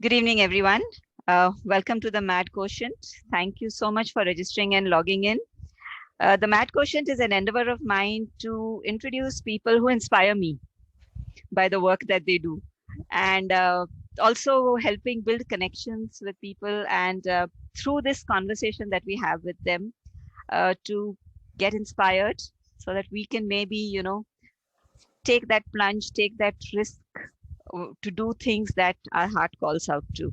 Good evening, everyone. Welcome to the Mad Quotient. Thank you so much for registering and logging in. The Mad Quotient is an endeavor of mine to introduce people who inspire me by the work that they do, and also helping build connections with people. And through this conversation that we have with them, to get inspired so that we can maybe, take that plunge, take that risk to do things that our heart calls out to.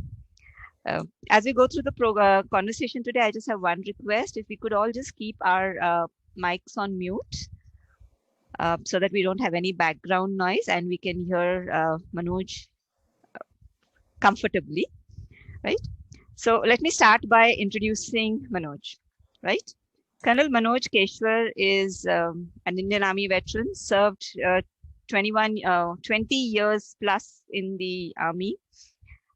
As we go through the conversation today, I just have one request. If we could all just keep our mics on mute so that we don't have any background noise and we can hear Manoj comfortably, right? So let me start by introducing Manoj, right? Colonel Manoj Keshwar is an Indian Army veteran, served 20 years plus in the Army.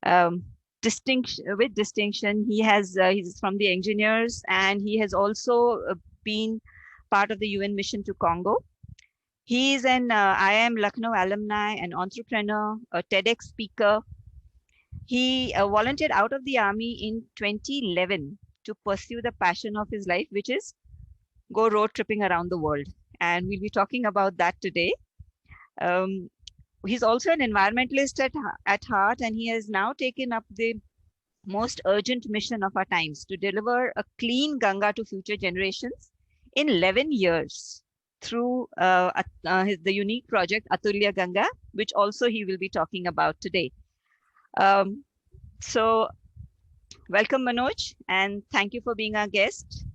With distinction. He's from the engineers, and he has also been part of the UN mission to Congo. He is an IIM Lucknow alumni, an entrepreneur, a TEDx speaker. He volunteered out of the army in 2011 to pursue the passion of his life, which is go road tripping around the world. And we'll be talking about that today. He's also an environmentalist at heart, and he has now taken up the most urgent mission of our times to deliver a clean Ganga to future generations in 11 years through the unique project Atulya Ganga, which also he will be talking about today. So welcome, Manoj, and thank you for being our guest.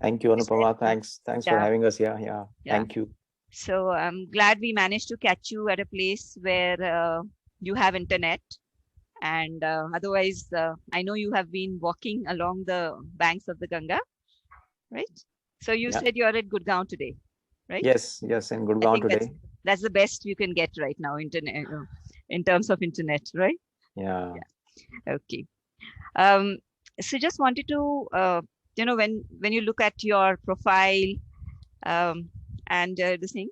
Thank you, Anupama. Thanks for having us here. Yeah, thank you. So I'm glad we managed to catch you at a place where you have internet. And otherwise, I know you have been walking along the banks of the Ganga, right? So you said you are at Gurgaon today, right? Yes, in Gurgaon today. That's the best you can get right now, internet, in terms of internet, right? Yeah. Okay. So just wanted to, when you look at your profile, and this thing,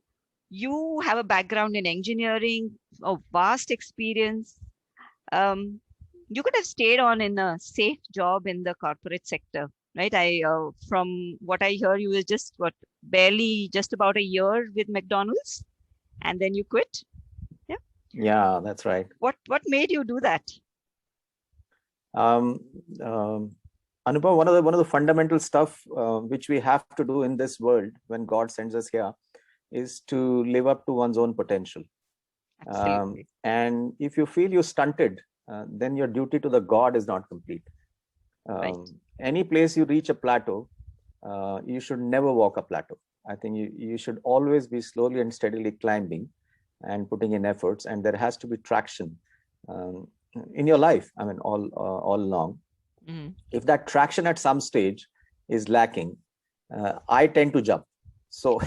you have a background in engineering, a vast experience. You could have stayed on in a safe job in the corporate sector, right? From what I hear, you were just barely just about a year with McDonald's, and then you quit. Yeah. Yeah, that's right. What made you do that? Anupam, one of the fundamental stuff which we have to do in this world when God sends us here is to live up to one's own potential. And if you feel you're stunted, then your duty to the God is not complete. Right. Any place you reach a plateau, you should never walk a plateau. I think you should always be slowly and steadily climbing and putting in efforts, and there has to be traction in your life. I mean, all along. Mm-hmm. If that traction at some stage is lacking, I tend to jump. So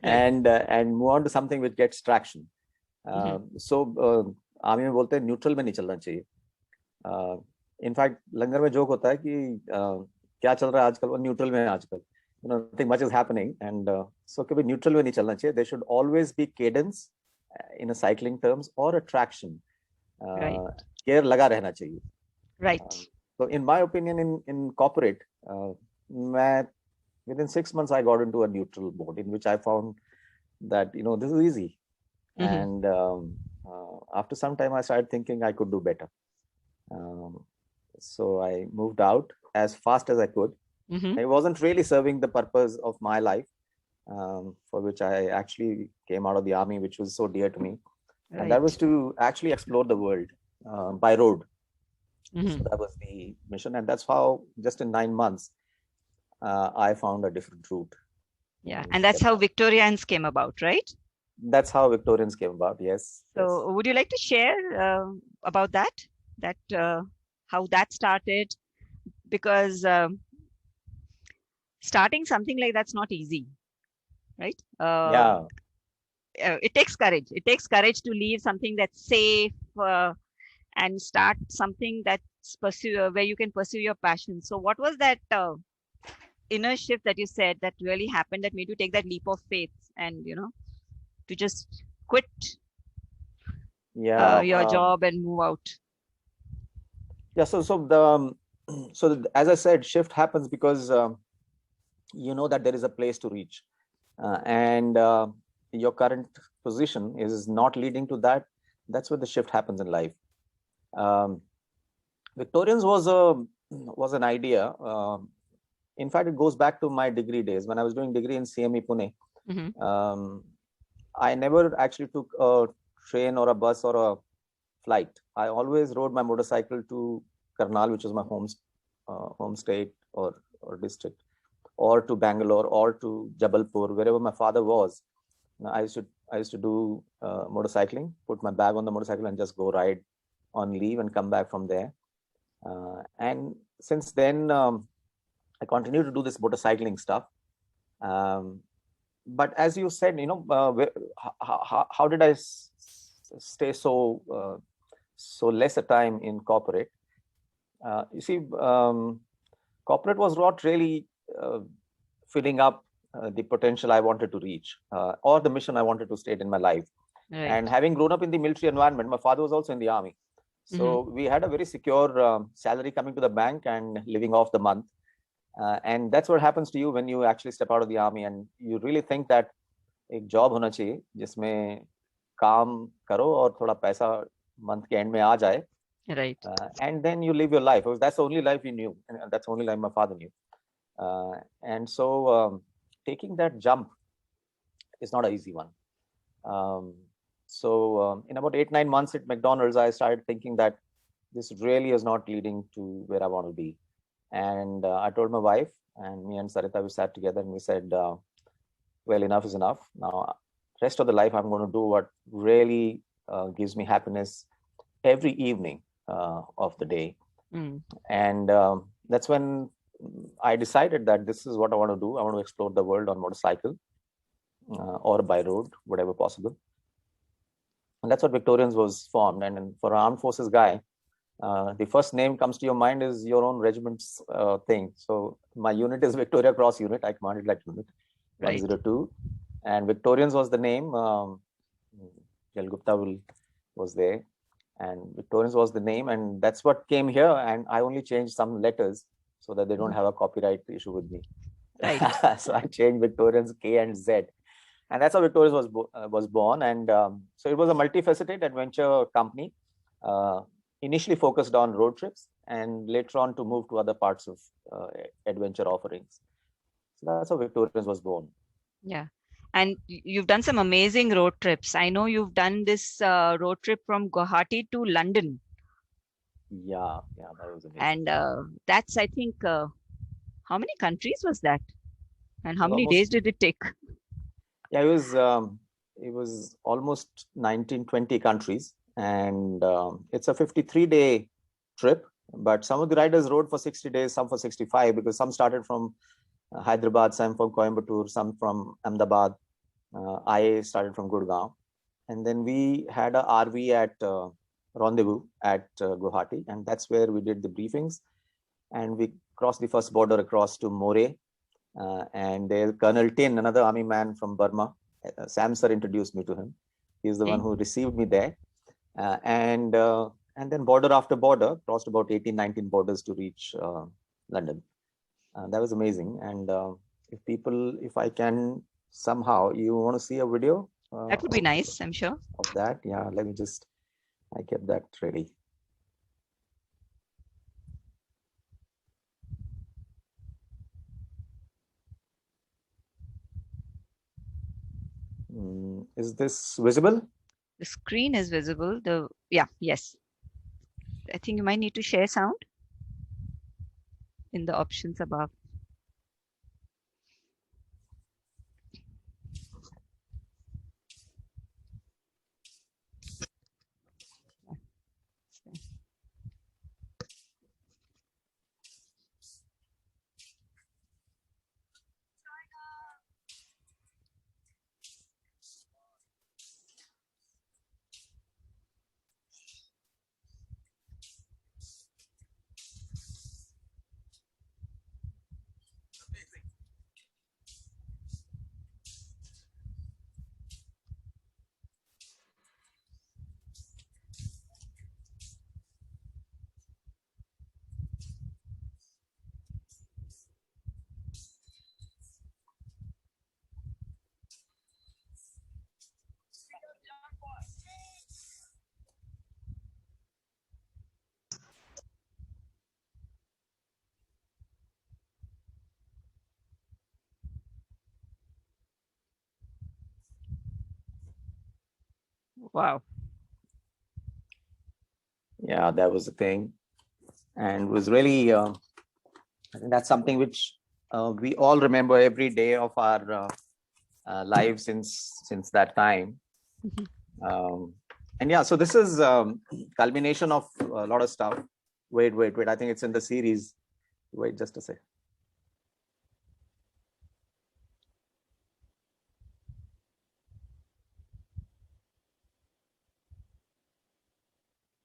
and move on to something which gets traction. So army में बोलते हैं neutral में नहीं चलना चाहिए. In fact लंगर में joke होता है कि क्या चल रहा है आजकल, वो न्यूट्रल में है आजकल. Nothing much is happening, and so कभी न्यूट्रल में नहीं चलना चाहिए. There should always be cadence in a cycling terms or a traction. Gear लगा रहना चाहिए. Right. So in my opinion, in corporate, within 6 months I got into a neutral mode, in which I found that this is easy. Mm-hmm. And after some time I started thinking I could do better. So I moved out as fast as I could. Mm-hmm. It wasn't really serving the purpose of my life, for which I actually came out of the army, which was so dear to me. Right. And that was to actually explore the world by road. Mm-hmm. So that was the mission, and that's how just in 9 months I found a different route. Yeah, and that's how Victorians came about, right? That's how Victorians came about. Yes. So would you like to share about that how that started? Because starting something like that's not easy, right? It takes courage. It takes courage to leave something that's safe and start something that's where you can pursue your passion. So what was that inner shift that you said that really happened that made you take that leap of faith and to just quit? your job and move out? Yeah, as I said, shift happens because you know that there is a place to reach, and your current position is not leading to that. That's where the shift happens in life. um, Victorians was an idea. In fact, it goes back to my degree days when I was doing degree in CME Pune. I never actually took a train or a bus or a flight. I always rode my motorcycle to Karnal, which is my home state or district, or to Bangalore or to Jabalpur, wherever my father was. I used to do motorcycling, put my bag on the motorcycle and just go ride on leave and come back from there. And since then, I continue to do this motorcycling stuff. But as you said, how did I stay so less a time in corporate? You see, corporate was not really filling up the potential I wanted to reach or the mission I wanted to state in my life. Right. And having grown up in the military environment, my father was also in the army. So we had a very secure salary coming to the bank and living off the month. And that's what happens to you when you actually step out of the army and you really think that एक job होना चाहिए जिसमें काम करो और थोड़ा पैसा month के एंड में आ जाए. Right. And then you live your life. That's the only life we knew, and that's the only life my father knew. And so taking that jump is not an easy one. So in about 8-9 months at McDonald's, I started thinking that this really is not leading to where I want to be. And I told my wife, and me and Sarita, we sat together and we said, well, enough is enough. Now, rest of the life, I'm going to do what really gives me happiness every evening of the day. And that's when I decided that this is what I want to do. I want to explore the world on motorcycle or by road, whatever possible. And that's what Victorians was formed. And for an armed forces guy, the first name comes to your mind is your own regiment's thing. So my unit is Victoria Cross Unit. I commanded that unit, 102. And Victorians was the name. Jal Gupta was there. And Victorians was the name. And that's what came here. And I only changed some letters so that they don't have a copyright issue with me. Right. So I changed Victorians K and Z. And that's how Victorians was born. And so it was a multifaceted adventure company. Initially focused on road trips and later on to move to other parts of adventure offerings. So that's how Victorians was born. Yeah. And you've done some amazing road trips. I know you've done this road trip from Guwahati to London. Yeah, that was amazing. And that's, I think, how many countries was that? And how many days did it take? Yeah, it was almost 19-20 countries. And it's a 53-day trip, but some of the riders rode for 60 days, some for 65, because some started from Hyderabad, some from Coimbatore, some from Ahmedabad. I started from Gurgaon. And then we had a RV at Rendezvous at Guwahati, and that's where we did the briefings. And we crossed the first border across to Moreh. And there, Colonel Tin, another army man from Burma, Sam sir introduced me to him. He's the one who received me there. And then border after border, crossed about 18-19 borders to reach London. That was amazing. And if I can somehow, you want to see a video? That would be nice, I'm sure. Of that, yeah. I kept that ready. Is this visible? The screen is visible. Yes. I think you might need to share sound in the options above. Wow. Yeah, that was the thing. And it was really, I think that's something which we all remember every day of our lives since that time. Um, and yeah, so this is culmination of a lot of stuff. Wait. I think it's in the series. Wait just a sec.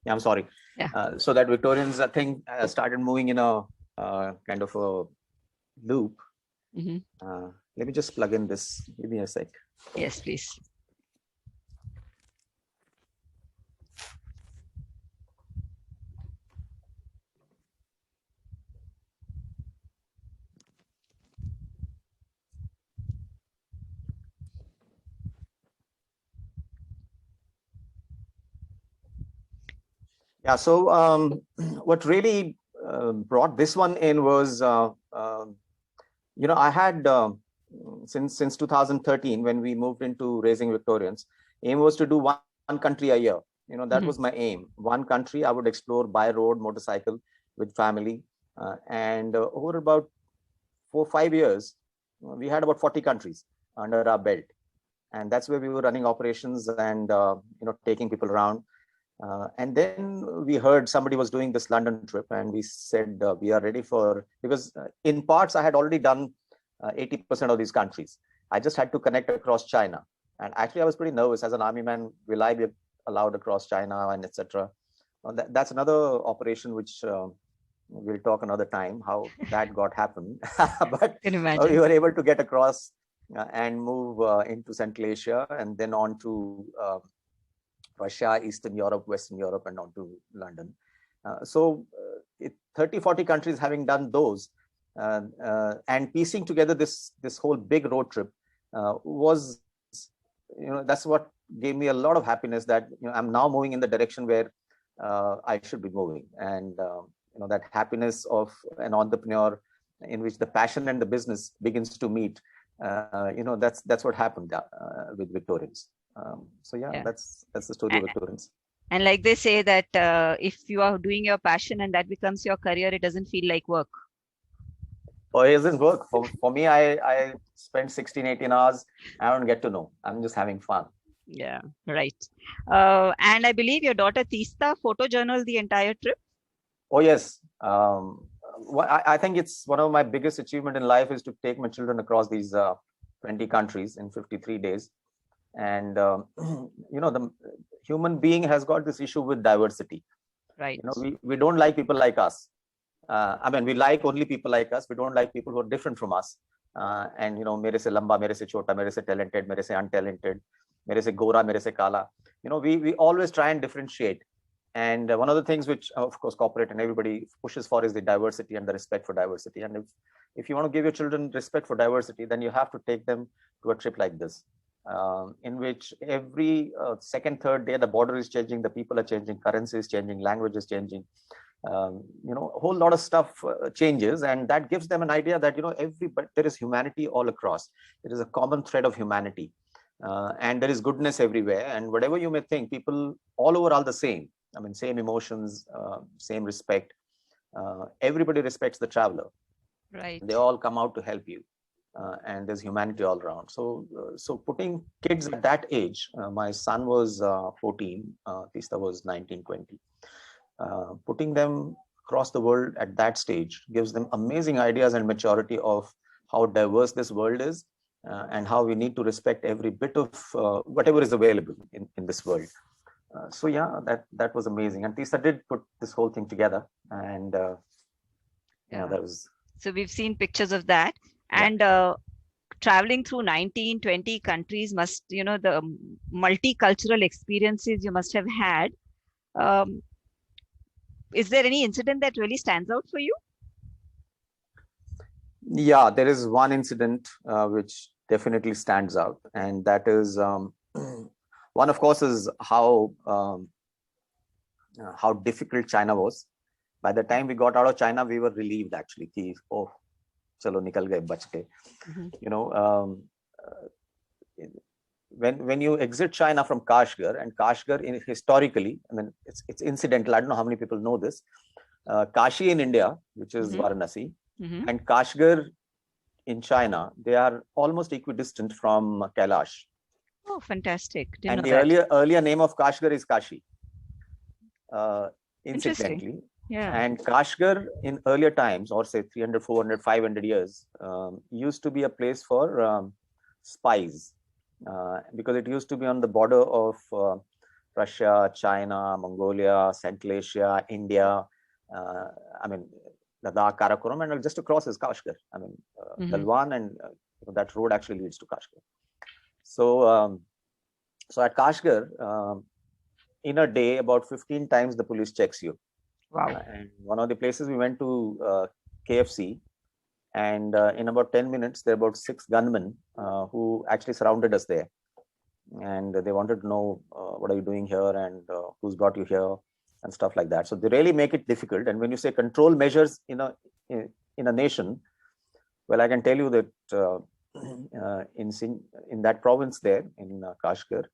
Yeah, I'm sorry. Yeah. So that Victorians, I think, started moving in a kind of a loop. Let me just plug in this. Give me a sec. Yes, please. Yeah. So what really brought this one in was, I had since 2013 when we moved into Raising Victorians, aim was to do one country a year. That was my aim. One country I would explore by road, motorcycle, with family, and over about 4 5 years, we had about 40 countries under our belt, and that's where we were running operations and taking people around. And then we heard somebody was doing this London trip, and we said we are ready for, because in parts I had already done 80% of these countries. I just had to connect across China, and actually I was pretty nervous as an army man. Will I be allowed across China and etc. That's another operation which we'll talk another time how that got happened. But Can we imagine. were able to get across and move into Central Asia and then on to Russia, Eastern Europe, Western Europe, and on to London. 30, 40 countries having done those, and piecing together this whole big road trip was, that's what gave me a lot of happiness, that I'm now moving in the direction where I should be moving. And that happiness of an entrepreneur in which the passion and the business begins to meet, that's what happened with Victorians. That's the story of Victorians. And like they say that if you are doing your passion and that becomes your career, it doesn't feel like work. Oh, it doesn't work. For me, I spend 16, 18 hours. I don't get to know. I'm just having fun. Yeah, right. And I believe your daughter Tista photojournaled the entire trip. Oh, yes. I think it's one of my biggest achievement in life is to take my children across these 20 countries in 53 days. And, the human being has got this issue with diversity. Right. We don't like people like us. We like only people like us. We don't like people who are different from us. And mere se lamba, mere se chota, mere se talented, mere se untalented, mere se gora, mere se kala. We always try and differentiate. And one of the things which, of course, corporate and everybody pushes for is the diversity and the respect for diversity. And if you want to give your children respect for diversity, then you have to take them to a trip like this, in which every second, third day, the border is changing, the people are changing, currency is changing, language is changing. A whole lot of stuff changes, and that gives them an idea that there is humanity all across. There is a common thread of humanity, and there is goodness everywhere. And whatever you may think, people all over are the same. Same emotions, same respect. Everybody respects the traveler. Right. They all come out to help you, and there's humanity all around. So putting kids at that age, my son was 14, Tista was 19, 20. Putting them across the world at that stage gives them amazing ideas and maturity of how diverse this world is, and how we need to respect every bit of whatever is available in this world. That was amazing. And Tisa did put this whole thing together, and that was. So we've seen pictures of that, and traveling through 19, 20 countries must, the multicultural experiences you must have had. Is there any incident that really stands out for you? Yeah, there is one incident which definitely stands out, and that is one, of course, is how difficult China was. By the time we got out of China, we were relieved actually. Oh, chalo nikal gaye, bach gaye. when you exit China from Kashgar, and Kashgar historically, I mean, it's incidental. I don't know how many people know this. Kashi in India, which is Varanasi, and Kashgar in China, they are almost equidistant from Kailash. Oh, fantastic! Didn't and the earlier name of Kashgar is Kashi. Incidentally. Yeah. And Kashgar in earlier times, or say 300, 400, 500 years, used to be a place for spies, because it used to be on the border of Russia, China, Mongolia, Central Asia, India. I mean, Ladakh, Karakoram, and just across is Kashgar. I mean, Galwan, and that road actually leads to Kashgar. So, so at Kashgar, in a day, about 15 times the police checks you. Wow. And one of the places we went to, KFC, and in about 10 minutes, there were about 6 gunmen who actually surrounded us there. And they wanted to know, what are you doing here, and who's brought you here, and stuff like that. So they really make it difficult. And when you say control measures in a nation, well, I can tell you that in that province there, in Kashgar,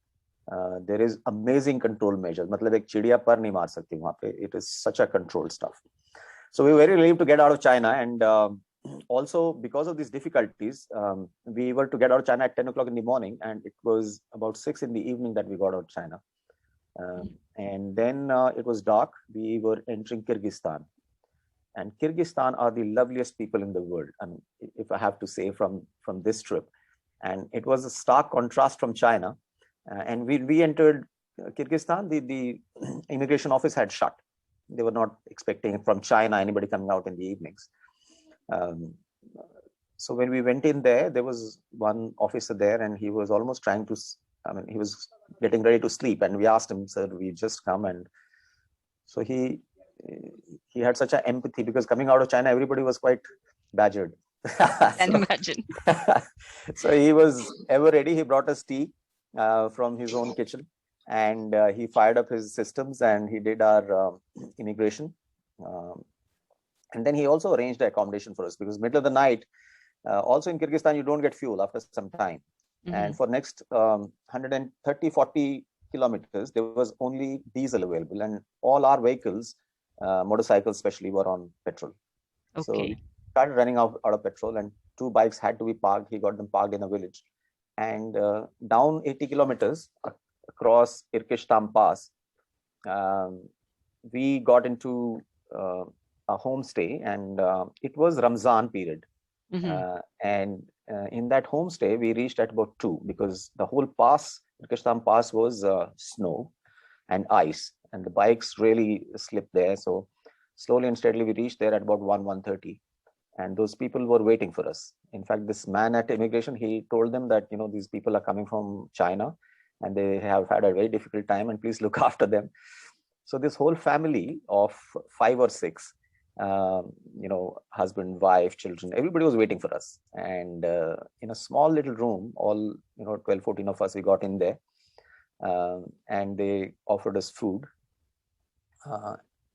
there is amazing control measures. मतलब एक चिड़िया पर नहीं मार सकती वहाँ पे. It is such a controlled stuff. So we were very relieved to get out of China, and also because of these difficulties, we were to get out of China at 10 o'clock in the morning, and it was about 6 in the evening that we got out of China. And then it was dark. We were entering Kyrgyzstan, and Kyrgyzstan are the loveliest people in the world. I mean, if I have to say from this trip, and it was a stark contrast from China. And we entered Kyrgyzstan, the immigration office had shut. They were not expecting from China anybody coming out in the evenings. So when we went in there was one officer there, and he was almost trying to, I mean, he was getting ready to sleep, and we asked him, sir, we just come. And so he had such an empathy, because coming out of China, everybody was quite badgered. Can imagine. So he was ever ready. He brought us tea from his own kitchen, and he fired up his systems, and he did our immigration. And then he also arranged accommodation for us, because middle of the night, also in Kyrgyzstan, you don't get fuel after some time. And for next 130, 40 kilometers, there was only diesel available, and all our vehicles, motorcycles especially, were on petrol. Okay. So we started running out of petrol, and 2 bikes had to be parked. He got them parked in a village. And down 80 kilometers across Irkishtam Pass, we got into a homestay, and it was Ramzan period. And in that homestay, we reached at about 2, because the whole pass, Irkishtam Pass, was snow and ice, and the bikes really slipped there. So slowly and steadily, we reached there at about 1:30. And those people were waiting for us. In fact, this man at immigration, he told them that, these people are coming from China, and they have had a very difficult time, and please look after them. So this whole family of 5 or 6, husband, wife, children, everybody was waiting for us. And in a small little room, all, 12, 14 of us, we got in there, and they offered us food.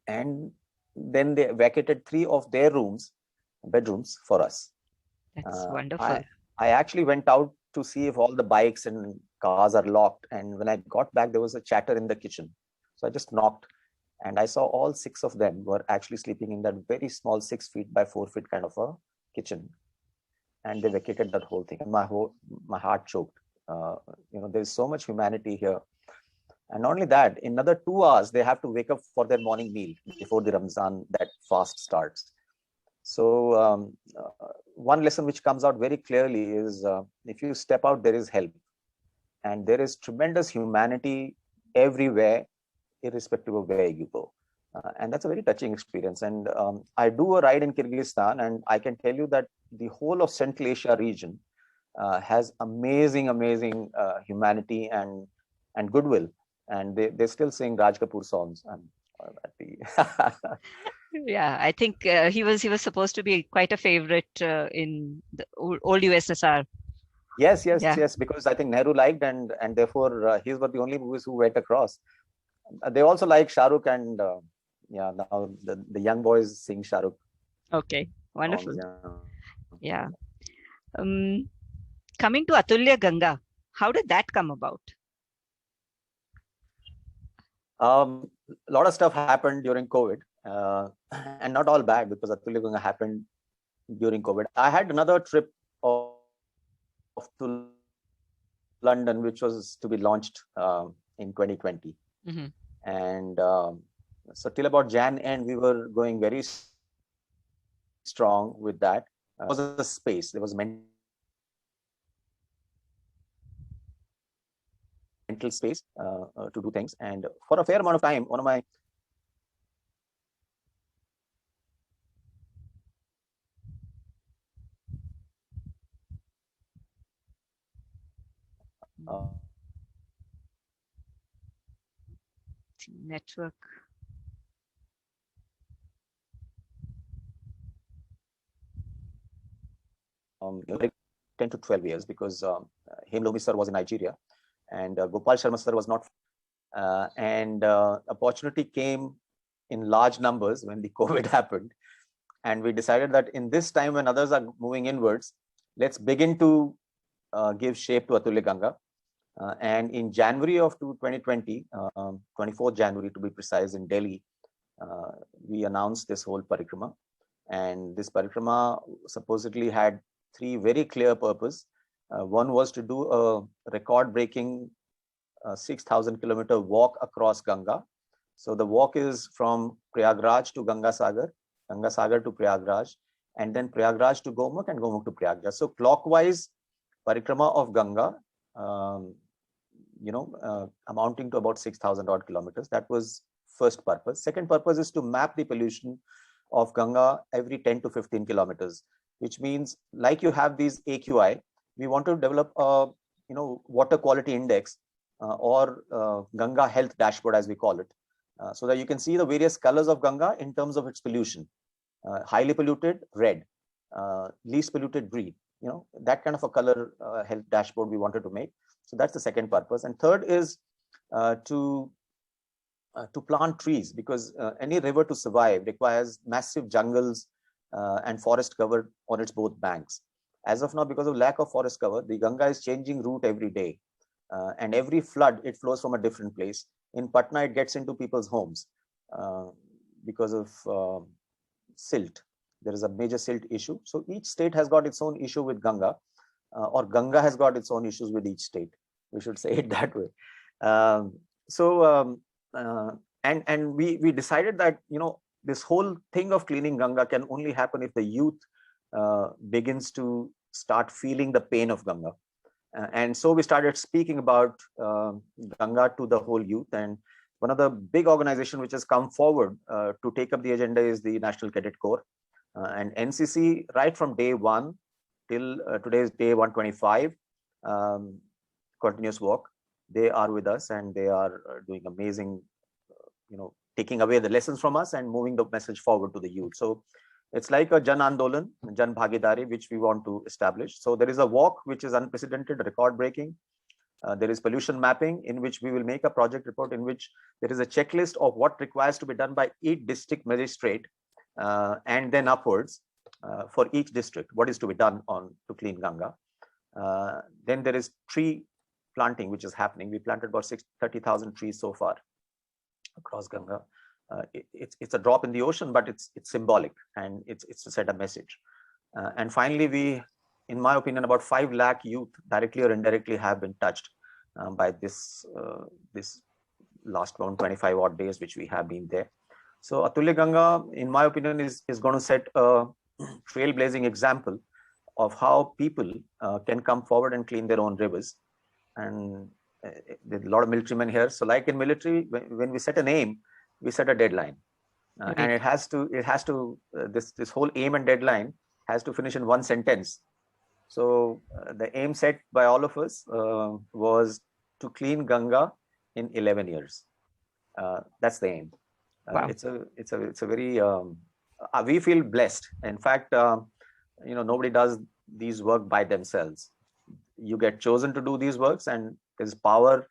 And then they vacated 3 of their bedrooms for us. That's wonderful. I actually went out to see if all the bikes and cars are locked. And when I got back, there was a chatter in the kitchen. So I just knocked, and I saw all 6 of them were actually sleeping in that very small 6 feet by 4 feet kind of a kitchen. And they vacated that whole thing. And my heart choked. There's so much humanity here. And not only that, in another 2 hours, they have to wake up for their morning meal before the Ramzan, that fast starts. So one lesson which comes out very clearly is, if you step out, there is help. And there is tremendous humanity everywhere, irrespective of where you go. And that's a very touching experience. And I do a ride in Kyrgyzstan, and I can tell you that the whole of Central Asia region has amazing humanity and goodwill. And they still sing Raj Kapoor songs. Yeah, I think he was supposed to be quite a favorite in the old USSR. Yes, because I think Nehru liked, and therefore his were the only movies who went across. They also like Shah Rukh, and now the young boys sing Shah Rukh. Okay, wonderful. Yeah. Coming to Atulya Ganga, How did that come about? A lot of stuff happened during COVID, and not all bad, because Atulya Ganga happened during COVID. I had another trip to London, which was to be launched in 2020. Mm-hmm. And so till about Jan end, we were going very strong with that. There was a space, there was mental space to do things. And for a fair amount of time, one of my network. Like 10 to 12 years, because Hemlomi sir was in Nigeria, and Gopal Sharma sir was not. And opportunity came in large numbers when the COVID happened. And we decided that in this time when others are moving inwards, let's begin to give shape to Atulya Ganga. And in January of 2020, 24th January to be precise, in Delhi, we announced this whole parikrama. And this parikrama supposedly had three very clear purposes. One was to do a record-breaking 6,000 kilometer walk across Ganga. So the walk is from Prayagraj to Ganga Sagar to Prayagraj, and then Prayagraj to Gomukh, and Gomukh to Prayagraj. So clockwise parikrama of Ganga, amounting to about 6,000 odd kilometers. That was first purpose. Second purpose is to map the pollution of Ganga every 10 to 15 kilometers, which means, like you have these AQI, we want to develop a water quality index or Ganga health dashboard, as we call it, so that you can see the various colors of Ganga in terms of its pollution. Highly polluted, red. Least polluted, green. That kind of a color health dashboard we wanted to make. So that's the second purpose. And third is to plant trees, because any river to survive requires massive jungles and forest cover on its both banks. As of now, because of lack of forest cover, the Ganga is changing route every day. And every flood, it flows from a different place. In Patna, it gets into people's homes because of silt. There is a major silt issue. So each state has got its own issue with Ganga, or Ganga has got its own issues with each state. We should say it that way. And we decided that this whole thing of cleaning Ganga can only happen if the youth begins to start feeling the pain of Ganga. And so we started speaking about Ganga to the whole youth. And one of the big organizations which has come forward to take up the agenda is the National Cadet Corps. And NCC, right from day one till today's day 125, continuous work, they are with us, and they are doing amazing, taking away the lessons from us and moving the message forward to the youth. So it's like a Jan Andolan, Jan Bhagidari, which we want to establish. So there is a walk which is unprecedented, record-breaking. There is pollution mapping, in which we will make a project report in which there is a checklist of what requires to be done by each district magistrate, and then upwards for each district, what is to be done to clean Ganga. Then there is tree planting, which is happening. We planted about 30,000 trees so far across Ganga. It's a drop in the ocean, but it's symbolic, and it's to set a message. And finally, we, in my opinion, about 5 lakh youth, directly or indirectly, have been touched by this last around 25 odd days which we have been there. So Atulya Ganga, in my opinion, is going to set a trailblazing example of how people can come forward and clean their own rivers. And there's a lot of military men here. So like in military, when we set an aim, we set a deadline, and it has to this whole aim and deadline has to finish in one sentence. So the aim set by all of us was to clean Ganga in 11 years. That's the aim. Wow. It's a very we feel blessed. In fact, nobody does these work by themselves. You get chosen to do these works, and there's power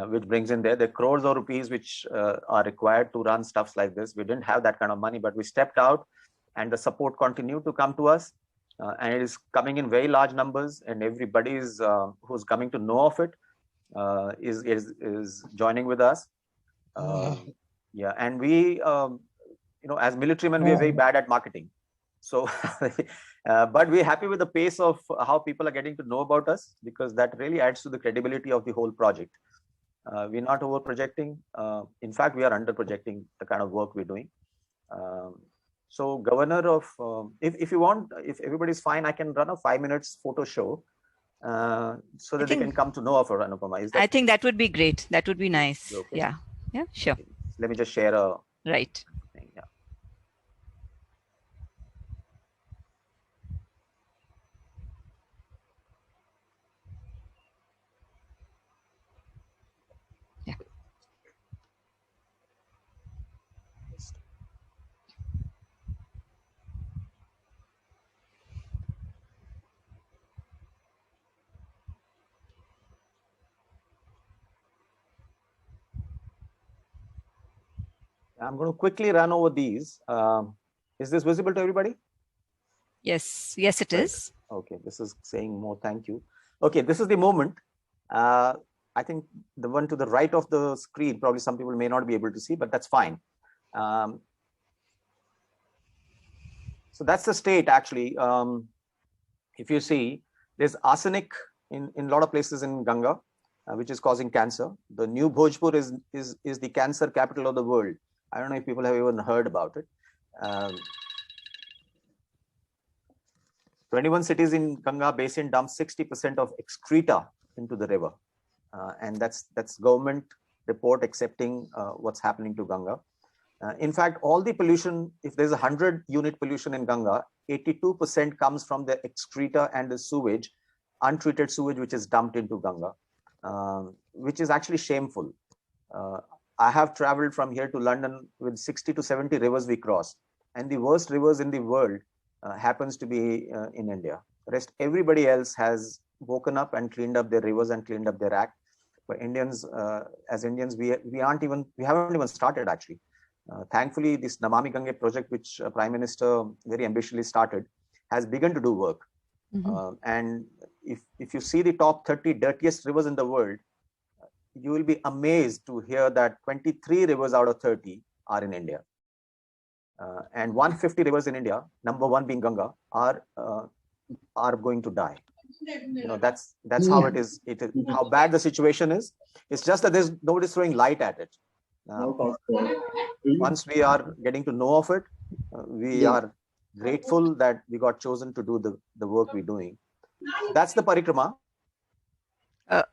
which brings in there. The crores of rupees which are required to run stuffs like this. We didn't have that kind of money, but we stepped out, and the support continued to come to us. and it is coming in very large numbers, and everybody is who's coming to know of it is joining with us. Yeah, and we, as militarymen, we are very bad at marketing. So, but we're happy with the pace of how people are getting to know about us, because that really adds to the credibility of the whole project. We're not over projecting. In fact, we are under projecting the kind of work we're doing. So governor of, if you want, if everybody's fine, I can run a 5 minutes photo show so that they can come to know of her, Anupama. I think that would be great. That would be nice. Okay? Yeah. Yeah, sure. Okay. Let me just share a right thing. Yeah. Yeah. I'm going to quickly run over these. Is this visible to everybody? Yes, yes, it is. Okay, this is saying more. Thank you. Okay, this is the moment. I think the one to the right of the screen, probably some people may not be able to see, but that's fine. So that's the state actually. If you see, there's arsenic in a lot of places in Ganga, which is causing cancer. The new Bhojpur is the cancer capital of the world. I don't know if people have even heard about it. 21 cities in Ganga basin dump 60% of excreta into the river. And that's government report accepting what's happening to Ganga. In fact, all the pollution, if there's 100 unit pollution in Ganga, 82% comes from the excreta and the sewage, untreated sewage, which is dumped into Ganga, which is actually shameful. I have traveled from here to London with 60 to 70 rivers we cross, and the worst rivers in the world happens to be in India. Rest everybody else has woken up and cleaned up their rivers and cleaned up their act. But Indians, as Indians, we haven't even started actually. Thankfully, this Namami Gange project, which Prime Minister very ambitiously started, has begun to do work. And if you see the top 30 dirtiest rivers in the world, you will be amazed to hear that 23 rivers out of 30 are in India. And 150 rivers in India, number one being Ganga, are going to die. That's how it is. It is how bad the situation is. It's just that there's nobody's throwing light at it. Once we are getting to know of it, we are grateful that we got chosen to do the work we're doing. That's the parikrama.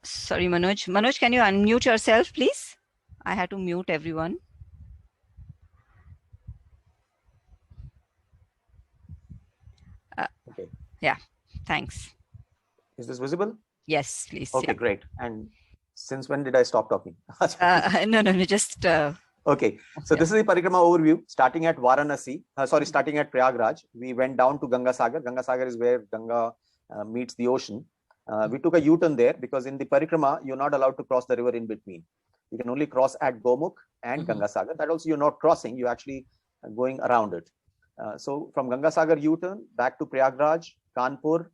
Sorry, Manoj. Manoj, can you unmute yourself, please? I had to mute everyone. Okay. Yeah, thanks. Is this visible? Yes, please. Okay, great. And since when did I stop talking? No, just... Okay, so this is the parikrama overview, starting at Varanasi, starting at Prayagraj. We went down to Ganga Sagar. Ganga Sagar is where Ganga meets the ocean. We took a U-turn there because in the parikrama, you're not allowed to cross the river in between. You can only cross at Gomukh and Ganga Sagar. That also you're not crossing, you're actually going around it. So from Ganga Sagar U-turn back to Prayagraj, Kanpur.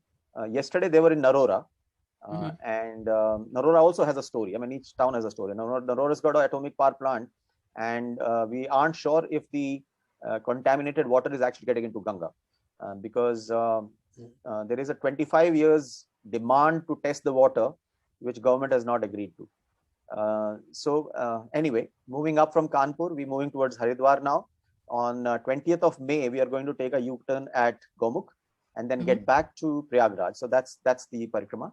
Yesterday they were in Narora. And Narora also has a story. I mean, each town has a story. Narora's got an atomic power plant, and we aren't sure if the contaminated water is actually getting into Ganga because there is a 25 years demand to test the water, which government has not agreed to. Anyway, moving up from Kanpur, we're moving towards Haridwar now. On 20th of May, we are going to take a U-turn at Gomukh and then get back to Prayagraj. So that's the parikrama.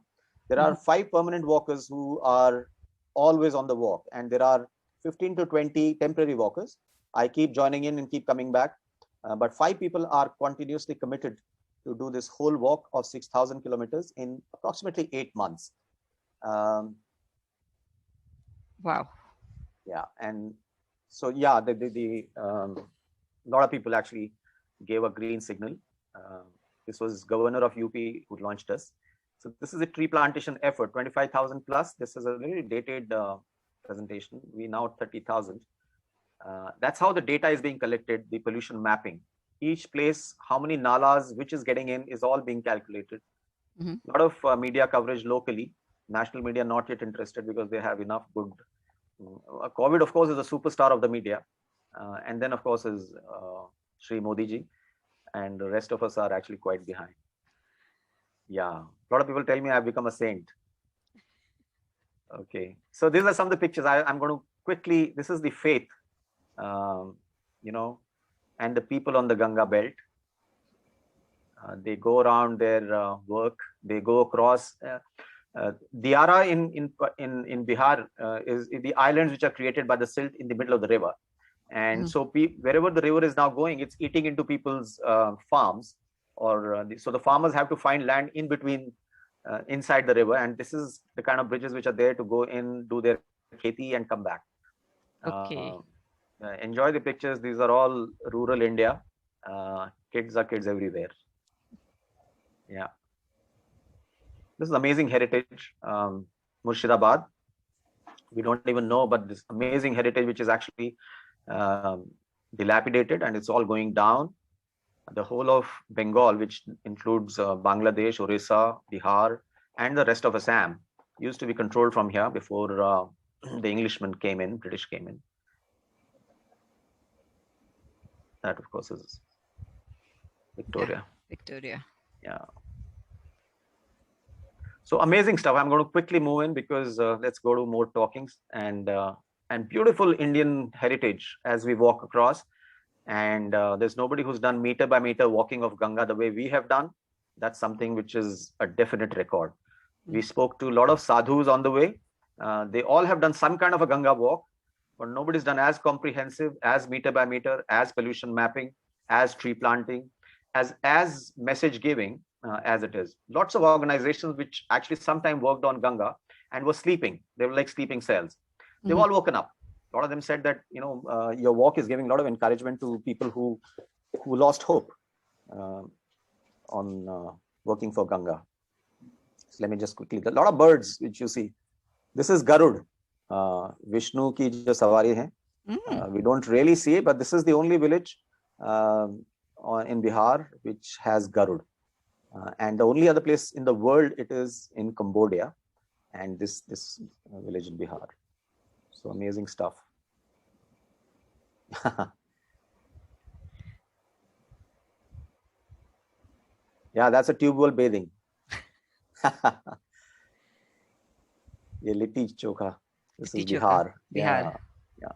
There are 5 permanent walkers who are always on the walk, and there are 15 to 20 temporary walkers. I keep joining in and keep coming back, but 5 people are continuously committed to do this whole walk of 6,000 kilometers in approximately 8 months. Wow. Yeah, and so yeah, lot of people actually gave a green signal. This was Governor of UP who launched us. So this is a tree plantation effort, 25,000 plus. This is a really dated presentation. We now at 30,000. That's how the data is being collected, the pollution mapping. each place, how many nalas, which is getting in, is all being calculated. A lot of media coverage locally. National media not yet interested because they have enough good. COVID, of course, is a superstar of the media. And then, of course, is Shri Modi ji. And the rest of us are actually quite behind. Yeah. A lot of people tell me I've become a saint. Okay. So these are some of the pictures. I'm going to quickly, this is the faith, you know, and the people on the Ganga belt. They go around their work. They go across. Diara in Bihar is the islands which are created by the silt in the middle of the river. And so wherever the river is now going, it's eating into people's farms. Or so the farmers have to find land in between, inside the river. And this is the kind of bridges which are there to go in, do their kheti and come back. Okay. Enjoy the pictures. These are all rural India. Kids are kids everywhere. Yeah. This is amazing heritage. Murshidabad. We don't even know, but this amazing heritage, which is actually dilapidated, and it's all going down. The whole of Bengal, which includes Bangladesh, Orissa, Bihar, and the rest of Assam, used to be controlled from here before the Englishmen came in, British came in. That, of course, is Victoria. Yeah, Victoria. Yeah. So amazing stuff. I'm going to quickly move in because let's go to more talkings and beautiful Indian heritage as we walk across. And there's nobody who's done meter by meter walking of Ganga the way we have done. That's something which is a definite record. We spoke to a lot of sadhus on the way. They all have done some kind of a Ganga walk, but nobody's done as comprehensive, as meter by meter, as pollution mapping, as tree planting, as message giving as it is. Lots of organizations which actually sometime worked on Ganga and were sleeping. They were like sleeping cells. They've all woken up. A lot of them said that, you know, your walk is giving a lot of encouragement to people who lost hope on working for Ganga. So let me just quickly, a lot of birds which you see. This is Garud, Vishnu ki jo savari hai. We don't really see it, but this is the only village in Bihar which has Garud. And the only other place in the world it is in Cambodia, and this village in Bihar. So amazing stuff. Yeah, that's a tube well bathing. Ye litti chokha. This is Bihar. Bihar. Yeah.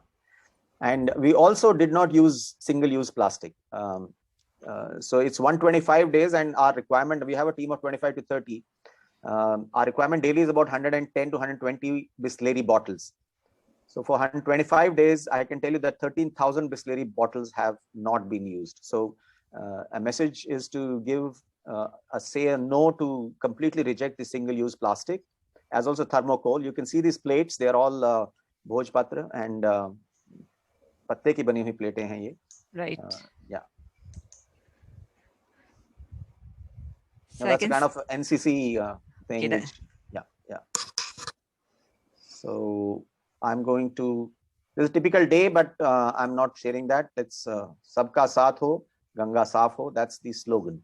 And we also did not use single-use plastic. So it's 125 days, and our requirement, we have a team of 25 to 30. Our requirement daily is about 110 to 120 Bisleri bottles. So for 125 days, I can tell you that 13,000 Bisleri bottles have not been used. So a message is to give a no to completely reject the single-use plastic, as also thermocol. You can see these plates, they're all Bhojpatra and patte ki bani hui platein hain ye. Right. Yeah. So that's a kind of NCC thing. Okay, yeah. So I'm going to, this is a typical day, but I'm not sharing that. Let's Sabka Saath Ho, Ganga Saaf Ho. That's the slogan.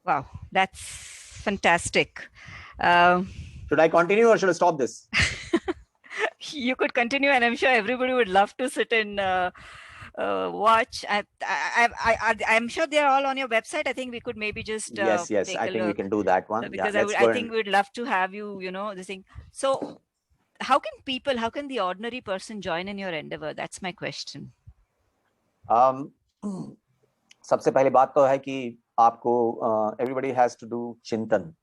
Wow, that's fantastic. Should I continue or should I stop this? You could continue, and I'm sure everybody would love to sit and watch. I'm sure they're all on your website. I think we could maybe just yes, I think we can do that one. Because I think we'd love to have you, you know, this thing. So how can the ordinary person join in your endeavor? That's my question. सबसे पहली बात तो है कि आपको everybody has to do chintan.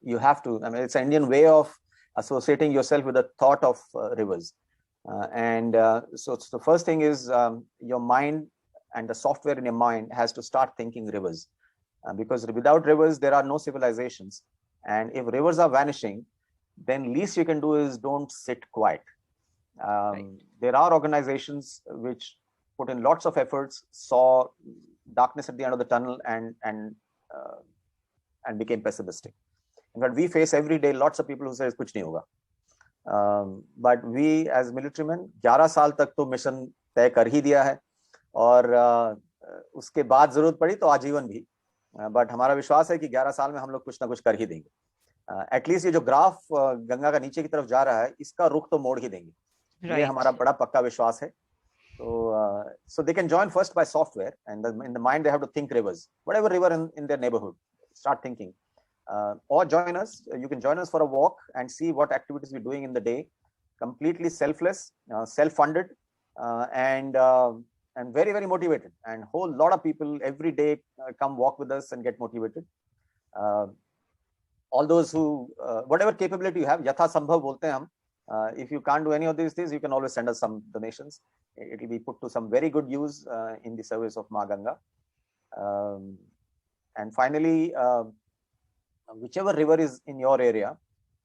You have to, I mean, it's an Indian way of associating yourself with the thought of rivers. So the first thing is your mind and the software in your mind has to start thinking rivers. Because without rivers, there are no civilizations. And if rivers are vanishing, then least you can do is don't sit quiet. Right. There are organizations which put in lots of efforts, saw darkness at the end of the tunnel and became pessimistic. In fact, we face every day lots of people who say kuch nahi hoga. But we as military men, 11 साल तक तो mission तय कर ही दिया है. और उसके बाद जरूरत पड़ी तो आजीवन भी, बट हमारा विश्वास है कि 11 साल में हम लोग कुछ ना कुछ कर ही देंगे। एटलीस्ट ये जो ग्राफ गंगा का नीचे की तरफ जा रहा है, इसका रुख तो मोड़ ही देंगे, ये हमारा बड़ा पक्का विश्वास है। So they can join first by software, and in the mind they have to think rivers, whatever river in their neighborhood, start thinking, or join us. You can join us for a walk and see what activities we're doing in the day, completely selfless, self-funded, and very, very motivated. And whole lot of people every day come walk with us and get motivated. All those who, whatever capability you have, yatha sambhav bolte hain hum. If you can't do any of these things, you can always send us some donations. It will be put to some very good use in the service of Ma Ganga. And finally, whichever river is in your area,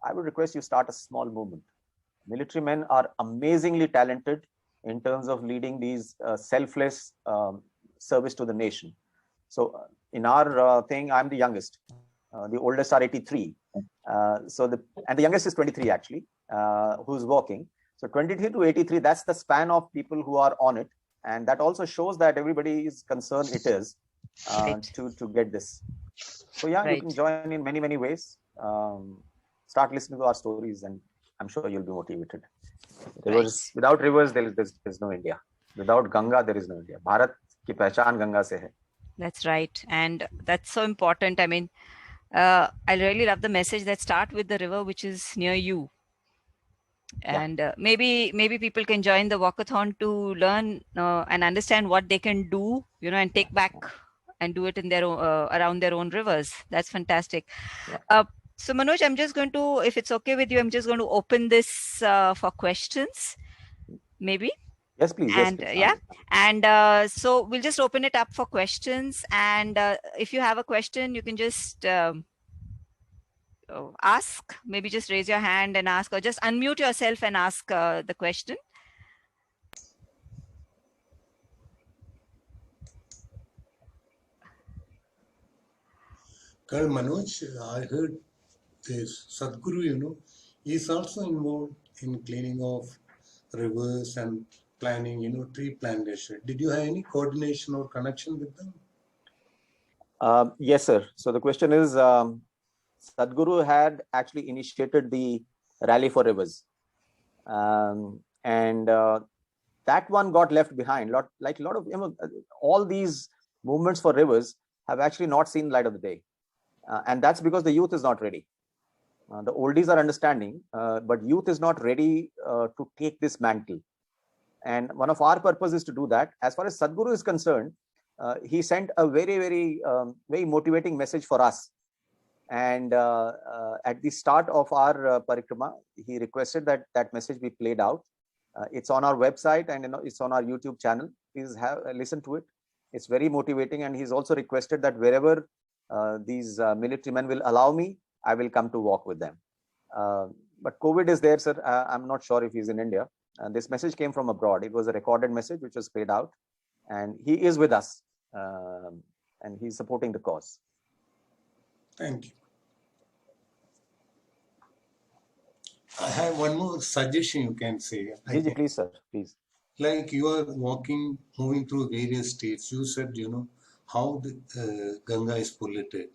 I would request you start a small movement. Military men are amazingly talented in terms of leading these selfless service to the nation. So in our thing, I'm the youngest. The oldest are 83. And the youngest is 23 actually, who's working. So 23 to 83, that's the span of people who are on it. And that also shows that everybody is concerned it is to get this. So yeah, you can join in many, many ways. Start listening to our stories and I'm sure you'll be motivated. Rivers, without rivers, there's no India. Without Ganga, there is no India. Bharat ki pehchan Ganga se hai. That's right. And that's so important. I mean, I really love the message that start with the river, which is near you. And maybe people can join the walkathon to learn and understand what they can do, and take back and do it in their own, around their own rivers. That's fantastic. So Manoj, I'm just going to, if it's okay with you, I'm just going to open this for questions, maybe. Yes, please. And and so we'll just open it up for questions. And if you have a question, you can just ask, maybe just raise your hand and ask, or just unmute yourself and ask the question. Colonel Manoj, I heard this Sadhguru, is also involved in cleaning of rivers and planning, tree plantation. Did you have any coordination or connection with them? Yes, sir. So the question is, Sadhguru had actually initiated the Rally for Rivers. And that one got left behind. Like a lot of, all these movements for rivers have actually not seen light of the day. And that's because the youth is not ready. The oldies are understanding, but youth is not ready to take this mantle. And one of our purpose is to do that. As far as Sadhguru is concerned, he sent a very, very, very motivating message for us. And at the start of our parikrama, he requested that that message be played out. It's on our website and it's on our YouTube channel. Please listen to it. It's very motivating. And he's also requested that wherever these military men will allow me, I will come to walk with them. But COVID is there, sir. I'm not sure if he's in India. This message came from abroad. It was a recorded message which was played out. And he is with us. And he's supporting the cause. Thank you. I have one more suggestion you can say. Please, sir, please. Like you are moving through various states. You said, how the Ganga is polluted.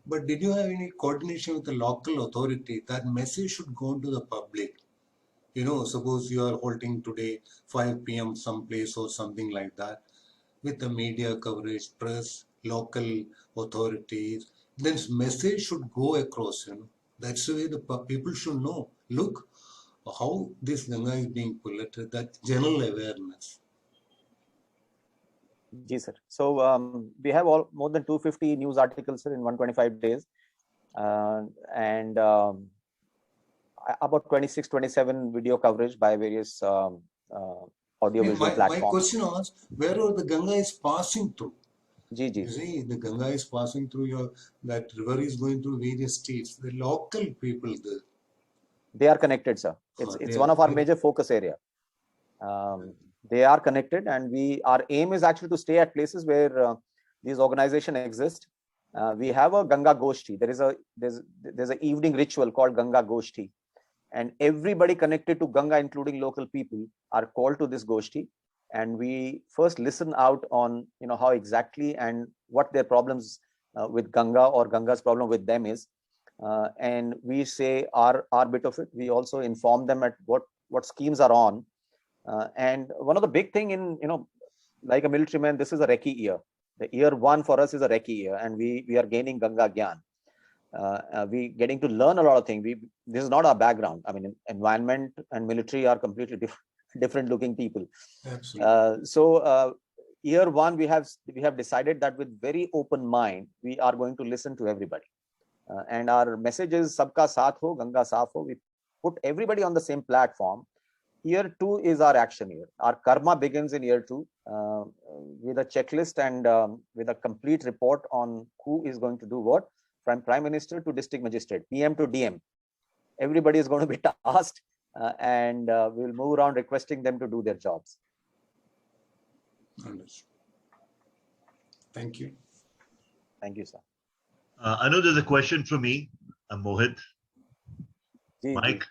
But did you have any coordination with the local authority? That message should go to the public. Suppose you are holding today 5 p.m. someplace or something like that. With the media coverage, press, local authorities, then message should go across. That's the way the people should know. Look how this Ganga is being polluted. That general awareness. Yes, sir. So we have more than 250 news articles, sir, in 125 days, and about 26, 27 video coverage by various audiovisual platforms. My question was, wherever the Ganga is passing through, you see, the Ganga is passing through that river is going through various states. The local people there. They are connected, sir. It's one of our major focus area. They are connected, and our aim is actually to stay at places where these organizations exist. We have a Ganga Goshti. There's an evening ritual called Ganga Goshti, and everybody connected to Ganga, including local people, are called to this Goshti. and we first listen out on how exactly and what their problems with Ganga or Ganga's problem with them is, and we say our bit of it. We also inform them at what schemes are on, and one of the big thing in like a military man, this is a recce year. The year 1 for us is a recce year, and we are gaining Ganga Gyan. We getting to learn a lot of things. This is not our background. I mean, environment and military are completely different looking people. Absolutely. So year 1 we have decided that with very open mind we are going to listen to everybody, and our message is Sabka Saath Ho, Ganga Saaf Ho. We put everybody on the same platform. Year 2 is our action year. Our karma begins in year 2 with a checklist and with a complete report on who is going to do what, from Prime Minister to District Magistrate, PM to DM. Everybody is going to be tasked, and we'll move around requesting them to do their jobs. Understood. Thank you. Thank you, sir. I know there's a question from me. I'm Mohit. Mike,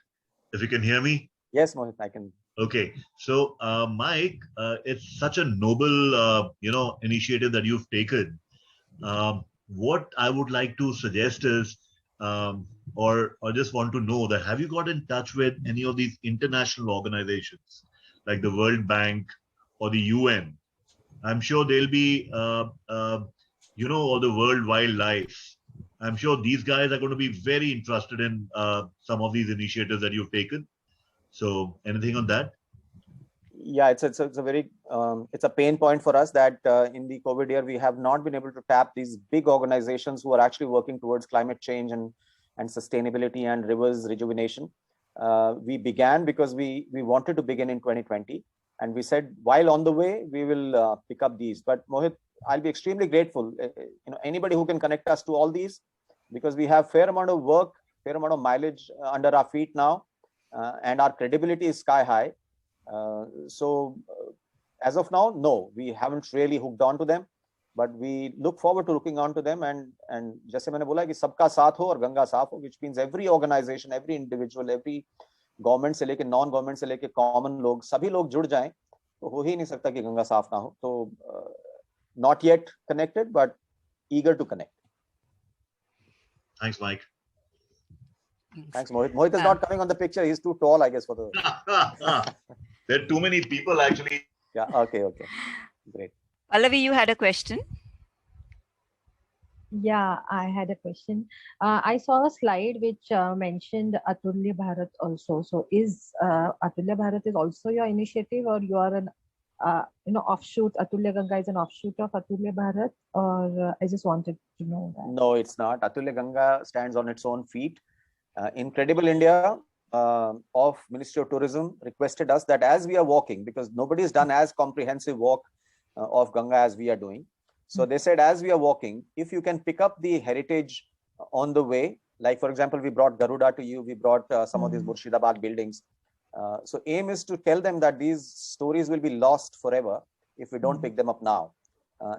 if you can hear me. Yes, Mohit, I can. Okay. So, Mike, it's such a noble, initiative that you've taken. What I would like to suggest is, or just want to know that, have you got in touch with any of these international organizations like the World Bank or the UN? I'm sure they'll be, or the World Wildlife. I'm sure these guys are going to be very interested in some of these initiatives that you've taken. So, anything on that? Yeah, it's a very it's a pain point for us that in the COVID year we have not been able to tap these big organizations who are actually working towards climate change and sustainability and rivers rejuvenation. We began because we wanted to begin in 2020, and we said while on the way we will pick up these. But Mohit, I'll be extremely grateful. Anybody who can connect us to all these, because we have fair amount of work, fair amount of mileage under our feet now, and our credibility is sky high. So as of now, no, we haven't really hooked on to them, but we look forward to looking on to them. And जैसे मैंने बोला कि सबका साथ हो और गंगा साफ हो, which means every organization, every individual, every government से लेके non government से लेके common लोग, सभी लोग जुड़ जाएं, तो हो ही नहीं सकता कि गंगा साफ ना हो. तो not yet connected, but eager to connect. Thanks, Mike. Thanks, Mohit. Mohit is not coming on the picture. He's too tall, I guess, for the. There are too many people, actually. Yeah. Okay. Great. Pallavi, you had a question. Yeah, I had a question. I saw a slide which mentioned Atulya Bharat also. So is Atulya Bharat is also your initiative, or you are an offshoot? Atulya Ganga is an offshoot of Atulya Bharat, or I just wanted to know that. No, it's not. Atulya Ganga stands on its own feet. Incredible India of Ministry of Tourism requested us that as we are walking, because nobody has done as comprehensive walk of Ganga as we are doing. So they said, as we are walking, if you can pick up the heritage on the way, like for example, we brought Garuda to you, we brought some of these Murshidabad buildings. So aim is to tell them that these stories will be lost forever if we don't pick them up now.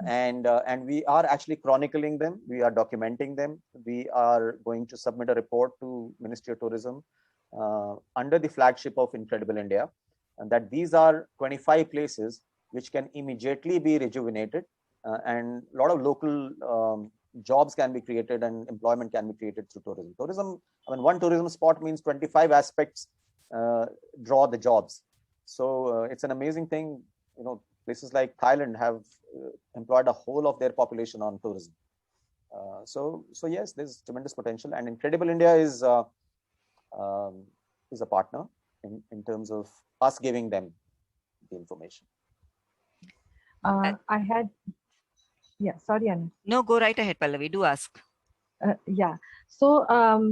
And we are actually chronicling them. We are documenting them. We are going to submit a report to Ministry of Tourism under the flagship of Incredible India, and that these are 25 places which can immediately be rejuvenated, and a lot of local jobs can be created and employment can be created through tourism. Tourism, I mean, one tourism spot means 25 aspects draw the jobs. So it's an amazing thing. Places like Thailand have employed a whole of their population on tourism. So yes, there's tremendous potential, and Incredible India is a partner in terms of us giving them the information. Sorry, Anna. No, go right ahead, Pallavi. Do ask. So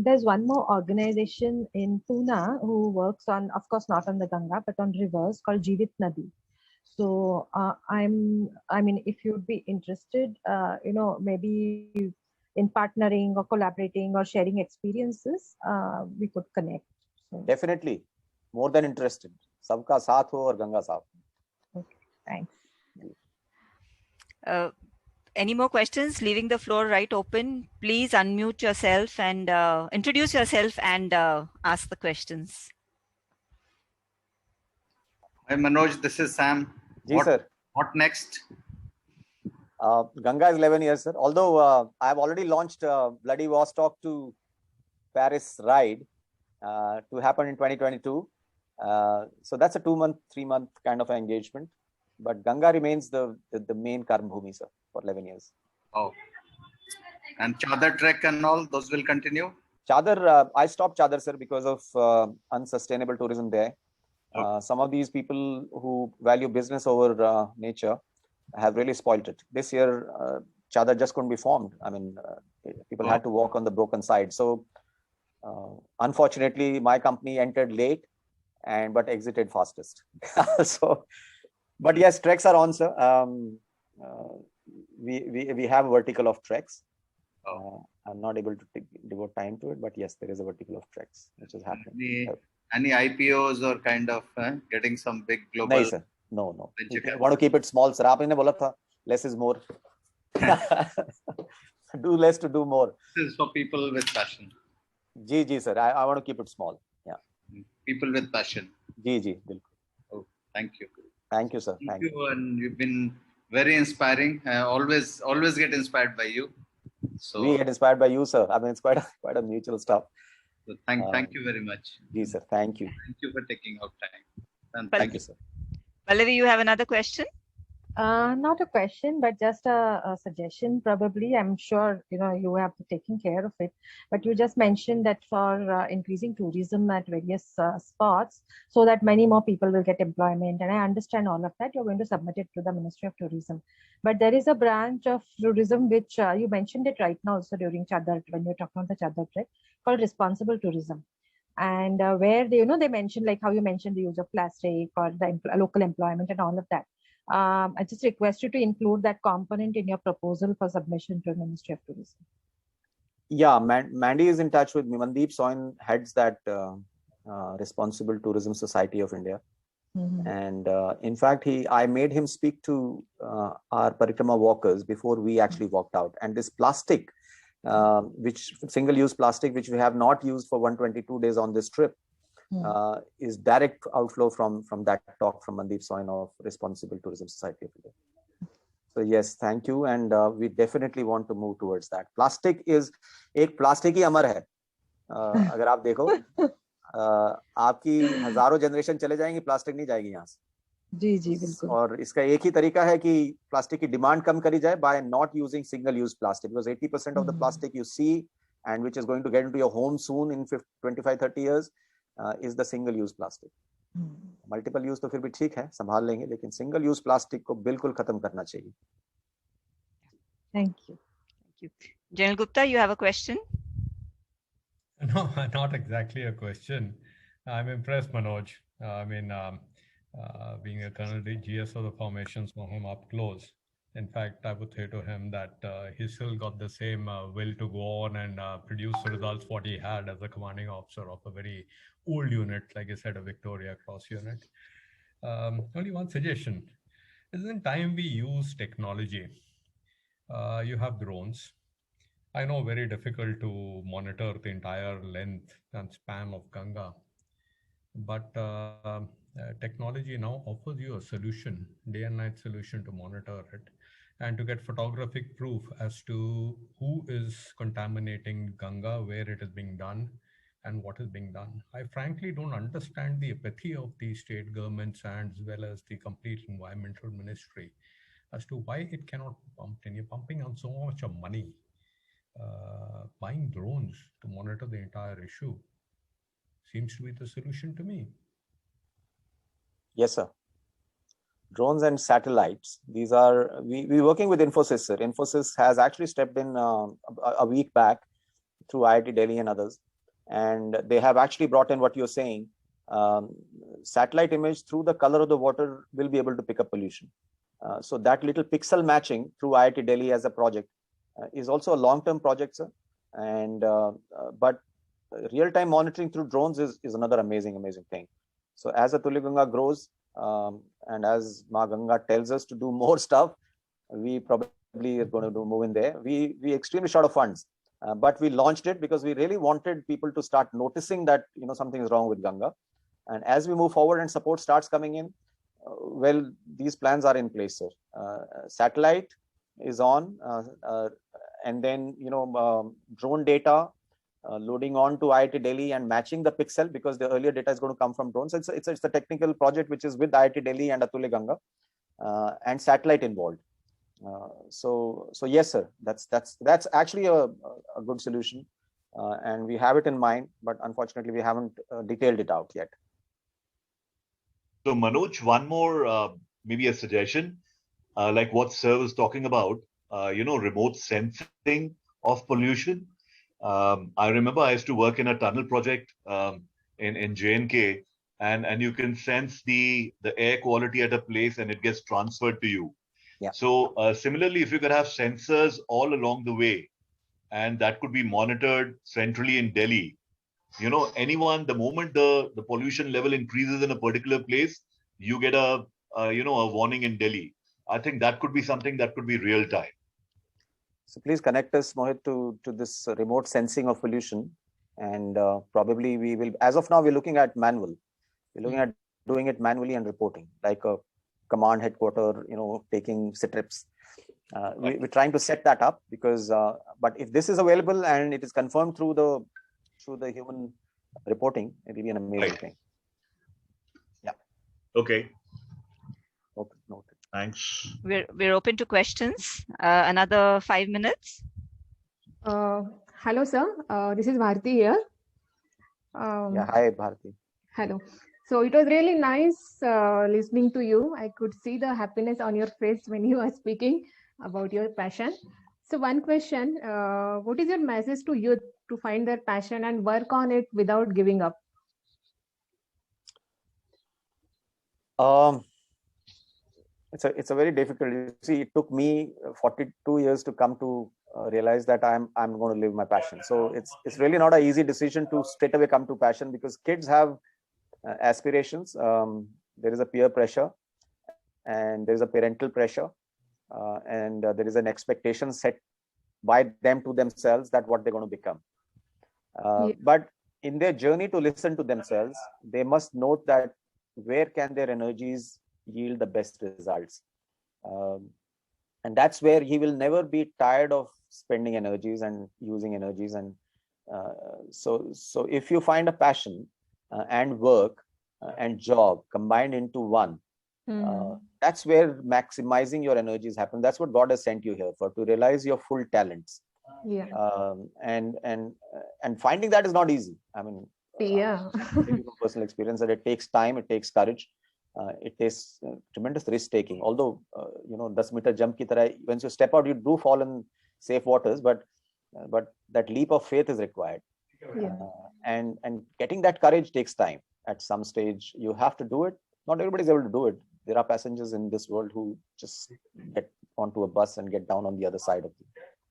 there's one more organization in Pune who works on, of course, not on the Ganga, but on rivers, called Jeevit Nadi. So I mean, if you'd be interested, maybe in partnering or collaborating or sharing experiences, we could connect. So. Definitely, more than interested. Sabka saath ho aur Ganga saaf. Okay, thanks. Any more questions? Leaving the floor right open. Please unmute yourself and introduce yourself and ask the questions. Hi Manoj, this is Sam. Ji, sir. What next? Ganga is 11 years, sir. Although I have already launched Vladivostok to Paris ride to happen in 2022. So that's a 2-month, 3-month kind of engagement. But Ganga remains the main Karma Bhumi, sir, for 11 years. Oh. And Chadar Trek and all, those will continue? Chadar, I stopped Chadar, sir, because of unsustainable tourism there. Some of these people who value business over nature have really spoiled it. This year, Chadar just couldn't be formed. I mean, people had to walk on the broken side. So, unfortunately, my company entered late, but exited fastest. So, but yes, treks are on, sir. We have a vertical of treks. I'm not able to devote time to it, but yes, there is a vertical of treks which is happening. Any IPOs or kind of getting some big global? No, sir. No. I want to keep it small, sir. आपने बोला था less is more. Do less to do more. This is for people with passion. Ji, sir. I want to keep it small. Yeah. People with passion. Ji, bilkul. Oh, thank you. Thank you, sir. Thank you. And you've been very inspiring. I always get inspired by you. So we get inspired by you, sir. I mean, it's quite a mutual stuff. So thank you very much. Ji, sir. Thank you. Thank you for taking out time. And thank you, sir. Pallavi, you have another question? Not a question, but just a suggestion. Probably, I'm sure you have taken care of it. But you just mentioned that for increasing tourism at various spots, so that many more people will get employment. And I understand all of that. You're going to submit it to the Ministry of Tourism. But there is a branch of tourism which you mentioned it right now also during Chadar, when you're talking about the Chadar trek, called responsible tourism. And where they mentioned, like how you mentioned the use of plastic or the local employment and all of that. I just request you to include that component in your proposal for submission to the Ministry of Tourism. Yeah, Mandy is in touch with me. Mandeep Soin heads that Responsible Tourism Society of India. Mm-hmm. And in fact, I made him speak to our Parikrama walkers before we actually walked out. And this plastic, which single-use plastic, which we have not used for 122 days on this trip, is direct outflow from that talk from Mandeep Soin of Responsible Tourism Society of India. So yes, thank you, and we definitely want to move towards that. Plastic is एक plastic ही अमर है. अगर आप देखो, आपकी हजारों generation चले जाएंगे, plastic नहीं जाएगी यहाँ से. जी बिल्कुल. और इसका एक ही तरीका है कि प्लास्टिक की डिमांड कम करी जाए by not using single-use plastic, because 80% of the plastic you see and which is going to get into your home soon in 25-30 years. Is the single-use plastic. Multiple use तो फिर भी ठीक है, संभाल लेंगे, लेकिन single-use plastic को बिल्कुल खत्म करना चाहिए. Thank you. General Gupta, you have a question? No, not exactly a question. I'm impressed, Manoj. I mean, being a Colonel GS of the formations, know him up close. In fact, I would say to him that he still got the same will to go on and produce the results what he had as a commanding officer of a very old unit, like I said, a Victoria Cross unit. Only one suggestion. Isn't time we use technology? You have drones. I know very difficult to monitor the entire length and span of Ganga, but technology now offers you a solution, day and night solution to monitor it and to get photographic proof as to who is contaminating Ganga, where it is being done and what is being done. I frankly don't understand the apathy of the state governments and as well as the complete environmental ministry as to why it cannot be pumped. And you're pumping on so much of money, buying drones to monitor the entire issue seems to be the solution to me. Yes, sir. Drones and satellites. These are, we're working with Infosys, sir. Infosys has actually stepped in a week back through IIT Delhi and others. And they have actually brought in what you're saying. Satellite image through the color of the water will be able to pick up pollution. So that little pixel matching through IIT Delhi as a project is also a long-term project, sir. And but real-time monitoring through drones is another amazing thing. So as the Tulya Ganga grows, and as Ma Ganga tells us to do more stuff, we probably are going to move in there. We extremely short of funds, but we launched it because we really wanted people to start noticing that something is wrong with Ganga. And as we move forward and support starts coming in, well, these plans are in place, sir. Satellite is on, and then drone data loading on to IIT Delhi and matching the pixel, because the earlier data is going to come from drones. It's a technical project which is with IIT Delhi and Atulya Ganga, and satellite involved. So yes, sir, that's actually a good solution, and we have it in mind, but unfortunately we haven't detailed it out yet. So Manoj, one more maybe a suggestion, like what Sir was talking about, remote sensing of pollution. I remember I used to work in a tunnel project in J&K, and you can sense the air quality at a place and it gets transferred to you. Yeah. So similarly, if you could have sensors all along the way, and that could be monitored centrally in Delhi, the moment the pollution level increases in a particular place, you get a warning in Delhi. I think that could be something that could be real time. So please connect us, Mohit, to this remote sensing of pollution, and probably we will. As of now, we're looking at manual. We're looking at doing it manually and reporting, like a command headquarter, taking SITREPs. We're trying to set that up, because but if this is available and it is confirmed through the human reporting, it will be an amazing thing. Yeah. Okay. Noted. Thanks. We're open to questions. Another 5 minutes. Hello, sir. This is Bharti here. Yeah. Hi, Bharti. Hello. So it was really nice listening to you. I could see the happiness on your face when you are speaking about your passion. So one question, what is your message to youth to find their passion and work on it without giving up? It's a very difficult. You see, it took me 42 years to come to realize that I'm going to live my passion. So it's really not an easy decision to straight away come to passion, because kids have aspirations. There is a peer pressure, and there is a parental pressure, and there is an expectation set by them to themselves that what they're going to become. But in their journey to listen to themselves, they must note that where can their energies yield the best results, and that's where he will never be tired of spending energies and using energies. And so if you find a passion and work and job combined into one, that's where maximizing your energies happen. That's what God has sent you here for, to realize your full talents. And finding that is not easy. I mean, from personal experience, that it takes time, it takes courage, it takes tremendous risk taking. Although 10 meter jump ki tarah, once you step out, you do fall in safe waters, but that leap of faith is required. And getting that courage takes time. At some stage, you have to do it. Not everybody is able to do it. There are passengers in this world who just get onto a bus and get down on the other side of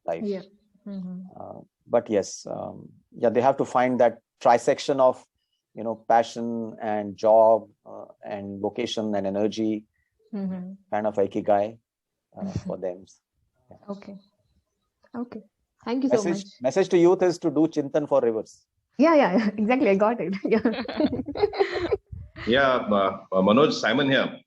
life. But yes, they have to find that trisection of passion and job and vocation and energy, kind of ikigai for them. Okay. Thank you so much. Message to youth is to do Chintan for rivers. Yeah, exactly. I got it. Manoj, Simon here.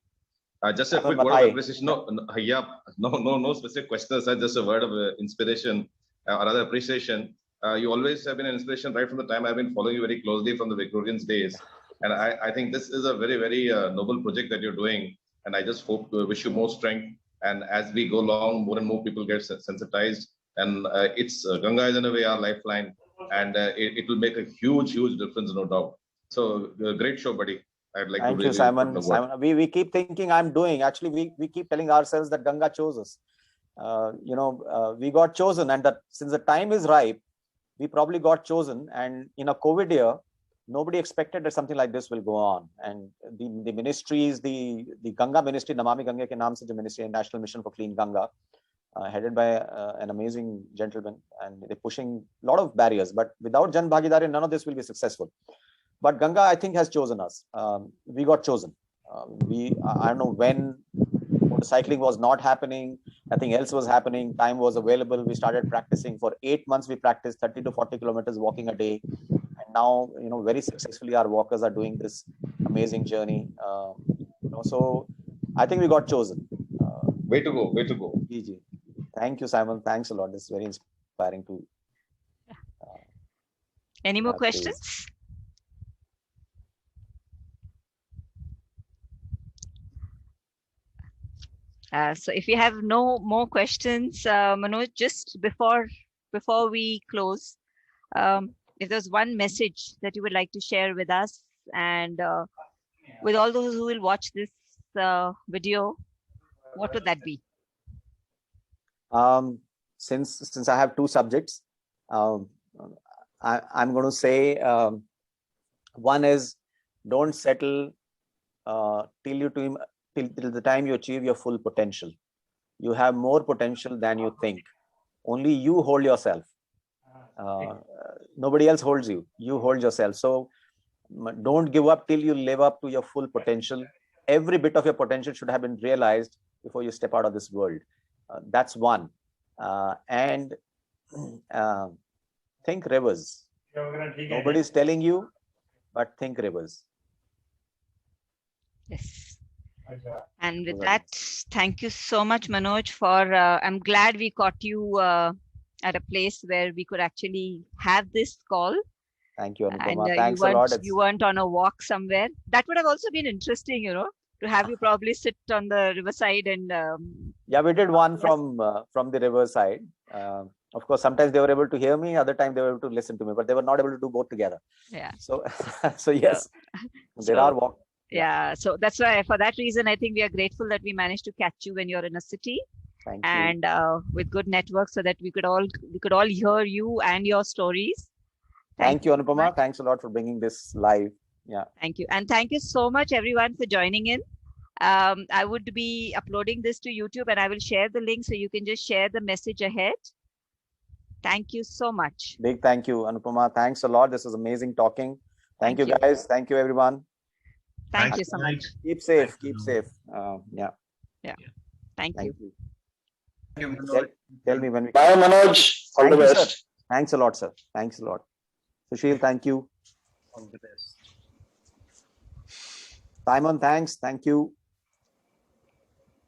Just a quick word of appreciation. No specific questions. Just a word of inspiration, or rather appreciation. You always have been an inspiration right from the time I've been following you very closely from the Victorians days. And I think this is a very, very noble project that you're doing. And I just wish you more strength. And as we go along, more and more people get sensitized. And Ganga is in a way our lifeline. And it will make a huge, huge difference, no doubt. So great show, buddy. I'd like Thank you, Simon. We keep thinking I'm doing. Actually, we keep telling ourselves that Ganga chose us. We got chosen, and since the time is ripe, we probably got chosen. And in a COVID year, nobody expected that something like this will go on. And the ministries, the Ganga ministry, Namami Gange ke naam se jo ministry, National Mission for Clean Ganga, headed by an amazing gentleman, and they're pushing a lot of barriers. But without Jan Bhagidari, none of this will be successful. But Ganga, I think, has chosen us. We got chosen. I don't know when. Motorcycling was not happening. Nothing else was happening. Time was available. We started practicing. For 8 months, we practiced 30 to 40 kilometers walking a day. And now, very successfully, our walkers are doing this amazing journey. So I think we got chosen. Way to go. Way to go. GG. Thank you, Simon. Thanks a lot. This is very inspiring to. Any more Yeah, questions? So if you have no more questions, Manoj, just before we close, if there's one message that you would like to share with us and with all those who will watch this video, what would that be? Since I have two subjects, I'm going to say one is don't settle till the time you achieve your full potential. You have more potential than you think. Only you hold yourself. Nobody else holds you. You hold yourself. So don't give up till you live up to your full potential. Every bit of your potential should have been realized before you step out of this world. That's one. And think rivers. Nobody's telling you, but think rivers. Yes. And with that, thank you so much, Manoj, for I'm glad we caught you at a place where we could actually have this call. Thank you, Anupama. And Thanks a lot. you weren't on a walk somewhere. That would have also been interesting, you know, to have you probably sit on the riverside and. Yeah, we did one from the riverside. Of course, sometimes they were able to hear me, other time they were able to listen to me, but they were not able to do both together. Yeah. So, so yes, there are walks. Yeah, so that's why, for that reason, I think we are grateful that we managed to catch you when you're in a city. Thank you. And with good network, so that we could all hear you and your stories. Thank you, Anupama. Thanks a lot for bringing this live. Yeah. Thank you, and thank you so much, everyone, for joining in. I would be uploading this to YouTube, and I will share the link so you can just share the message ahead. Thank you so much. Big thank you, Anupama. Thanks a lot. This was amazing talking. Thank you, guys. Thank you, everyone. Thank you so much. Keep safe. Keep safe. Yeah. Yeah. Thank you. Tell me when we. Bye, Manoj. All the best. Sir. Thanks a lot, sir. Thanks a lot. Sushil, thank you. All the best. Simon, thanks. Thank you.